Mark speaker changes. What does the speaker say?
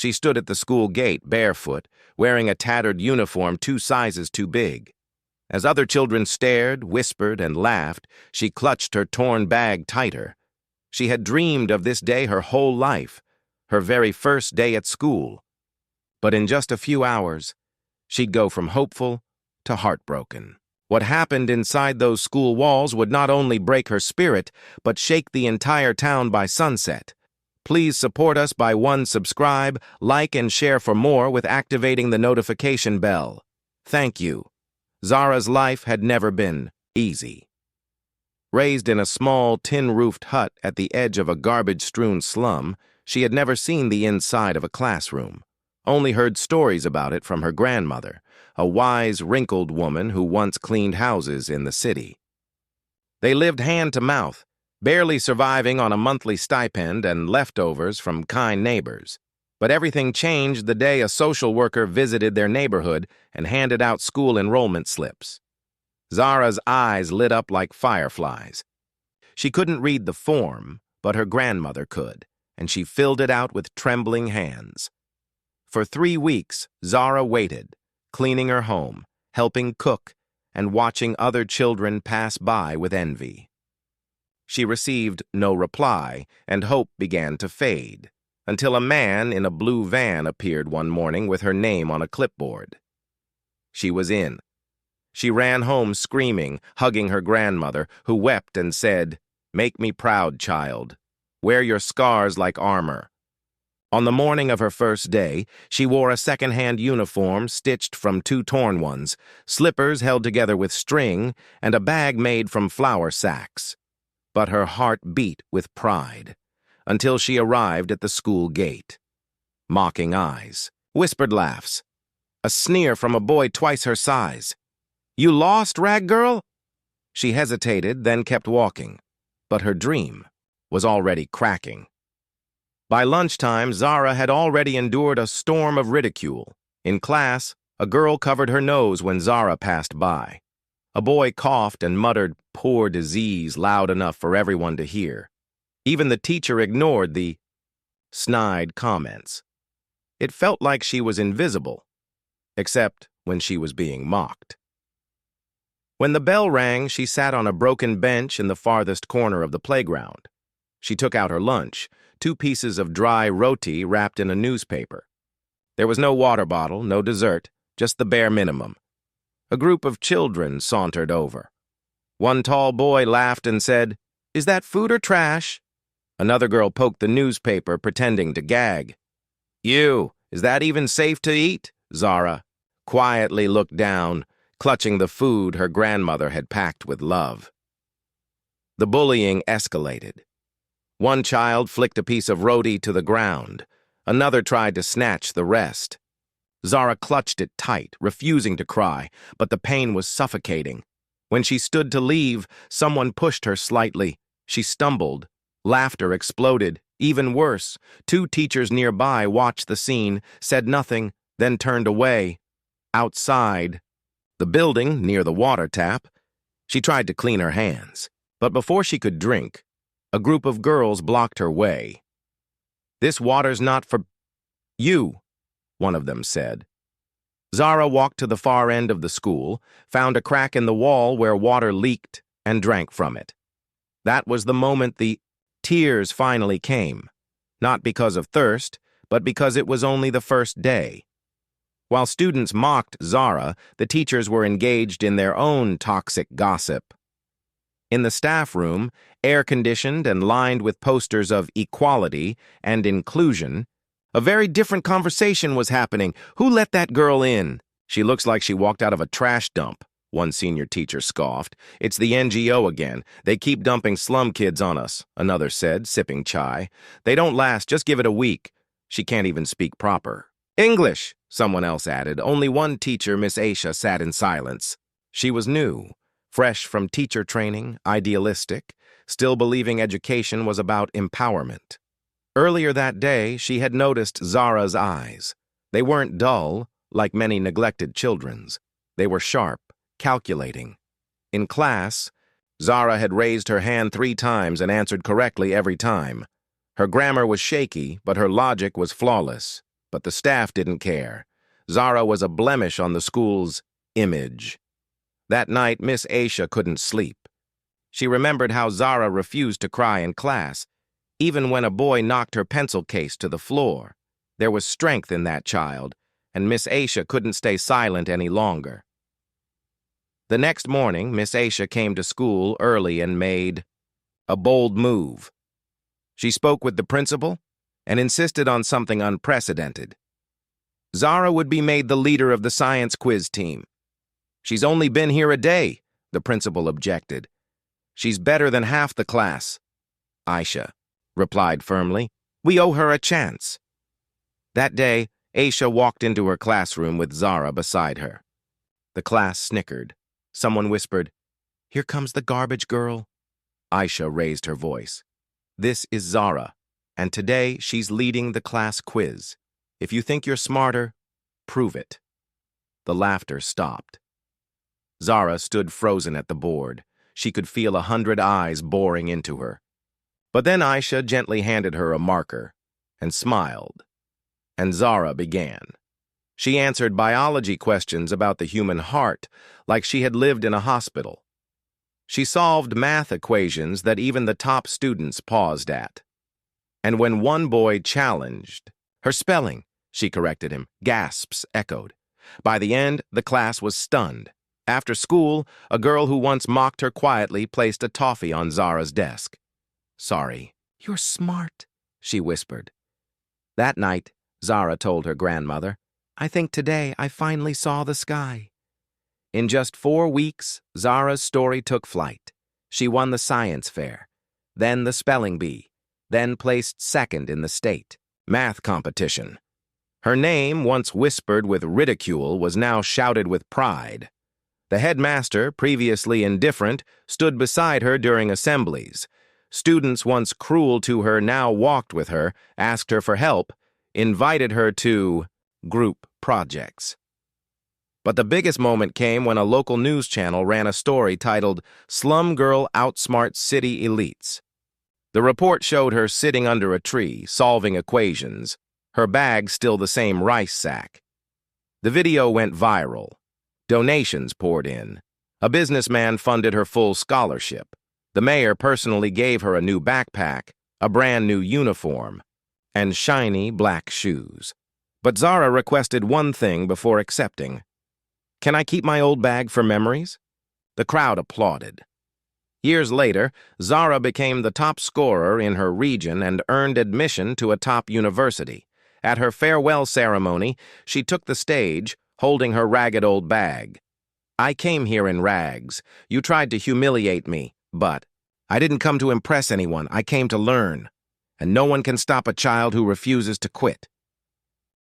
Speaker 1: She stood at the school gate, barefoot, wearing a tattered uniform 2 sizes too big. As other children stared, whispered, and laughed, she clutched her torn bag tighter. She had dreamed of this day her whole life, her very first day at school. But in just a few hours, she'd go from hopeful to heartbroken. What happened inside those school walls would not only break her spirit, but shake the entire town by sunset. Please support us by 1. Subscribe, like, and share for more with activating the notification bell. Thank you. Zara's life had never been easy. Raised in a small, tin-roofed hut at the edge of a garbage-strewn slum, she had never seen the inside of a classroom, only heard stories about it from her grandmother, a wise, wrinkled woman who once cleaned houses in the city. They lived hand to mouth, barely surviving on a monthly stipend and leftovers from kind neighbors. But everything changed the day a social worker visited their neighborhood and handed out school enrollment slips. Zara's eyes lit up like fireflies. She couldn't read the form, but her grandmother could, and she filled it out with trembling hands. For 3 weeks, Zara waited, cleaning her home, helping cook, and watching other children pass by with envy. She received no reply, and hope began to fade, until a man in a blue van appeared one morning with her name on a clipboard. She was in. She ran home screaming, hugging her grandmother, who wept and said, "Make me proud, child. Wear your scars like armor." On the morning of her first day, she wore a second-hand uniform stitched from 2 torn ones, slippers held together with string, and a bag made from flour sacks. But her heart beat with pride, until she arrived at the school gate. Mocking eyes, whispered laughs, a sneer from a boy twice her size. "You lost, rag girl?" She hesitated, then kept walking, but her dream was already cracking. By lunchtime, Zara had already endured a storm of ridicule. In class, a girl covered her nose when Zara passed by. A boy coughed and muttered, "Poor disease," loud enough for everyone to hear. Even the teacher ignored the snide comments. It felt like she was invisible, except when she was being mocked. When the bell rang, she sat on a broken bench in the farthest corner of the playground. She took out her lunch, 2 pieces of dry roti wrapped in a newspaper. There was no water bottle, no dessert, just the bare minimum. A group of children sauntered over. One tall boy laughed and said, "Is that food or trash?" Another girl poked the newspaper, pretending to gag. "You, is that even safe to eat?" Zara quietly looked down, clutching the food her grandmother had packed with love. The bullying escalated. One child flicked a piece of roti to the ground. Another tried to snatch the rest. Zara clutched it tight, refusing to cry, but the pain was suffocating. When she stood to leave, someone pushed her slightly. She stumbled. Laughter exploded. Even worse, 2 teachers nearby watched the scene, said nothing, then turned away. Outside, the building near the water tap, she tried to clean her hands, but before she could drink, a group of girls blocked her way. "This water's not for you," one of them said. Zara walked to the far end of the school, found a crack in the wall where water leaked, and drank from it. That was the moment the tears finally came, not because of thirst, but because it was only the first day. While students mocked Zara, the teachers were engaged in their own toxic gossip. In the staff room, air-conditioned and lined with posters of equality and inclusion, a very different conversation was happening. "Who let that girl in? She looks like she walked out of a trash dump," one senior teacher scoffed. "It's the NGO again. They keep dumping slum kids on us," another said, sipping chai. "They don't last, just give it a week. She can't even speak proper." "English," someone else added. Only one teacher, Miss Aisha, sat in silence. She was new, fresh from teacher training, idealistic, still believing education was about empowerment. Earlier that day, she had noticed Zara's eyes. They weren't dull, like many neglected children's. They were sharp, calculating. In class, Zara had raised her hand 3 times and answered correctly every time. Her grammar was shaky, but her logic was flawless. But the staff didn't care. Zara was a blemish on the school's image. That night, Miss Aisha couldn't sleep. She remembered how Zara refused to cry in class, even when a boy knocked her pencil case to the floor. There was strength in that child, and Miss Aisha couldn't stay silent any longer. The next morning, Miss Aisha came to school early and made a bold move. She spoke with the principal and insisted on something unprecedented. Zara would be made the leader of the science quiz team. "She's only been here a day," the principal objected. "She's better than half the class." Aisha replied firmly, "We owe her a chance." That day, Aisha walked into her classroom with Zara beside her. The class snickered. Someone whispered, "Here comes the garbage girl." Aisha raised her voice. "This is Zara, and today she's leading the class quiz. If you think you're smarter, prove it." The laughter stopped. Zara stood frozen at the board. She could feel 100 eyes boring into her. But then Aisha gently handed her a marker and smiled. And Zara began. She answered biology questions about the human heart like she had lived in a hospital. She solved math equations that even the top students paused at. And when one boy challenged, "Her spelling," she corrected him. Gasps echoed. By the end, the class was stunned. After school, a girl who once mocked her quietly placed a toffee on Zara's desk. "Sorry." "You're smart," she whispered. That night, Zara told her grandmother, "I think today I finally saw the sky." In just 4 weeks, Zara's story took flight. She won the science fair, then the spelling bee, then placed second in the state math competition. Her name, once whispered with ridicule, was now shouted with pride. The headmaster, previously indifferent, stood beside her during assemblies. Students once cruel to her now walked with her, asked her for help, invited her to group projects. But the biggest moment came when a local news channel ran a story titled, "Slum Girl Outsmarts City Elites." The report showed her sitting under a tree, solving equations, her bag still the same rice sack. The video went viral. Donations poured in. A businessman funded her full scholarship. The mayor personally gave her a new backpack, a brand new uniform, and shiny black shoes. But Zara requested one thing before accepting. "Can I keep my old bag for memories?" The crowd applauded. Years later, Zara became the top scorer in her region and earned admission to a top university. At her farewell ceremony, she took the stage, holding her ragged old bag. "I came here in rags. You tried to humiliate me, but I didn't come to impress anyone. I came to learn. And no one can stop a child who refuses to quit."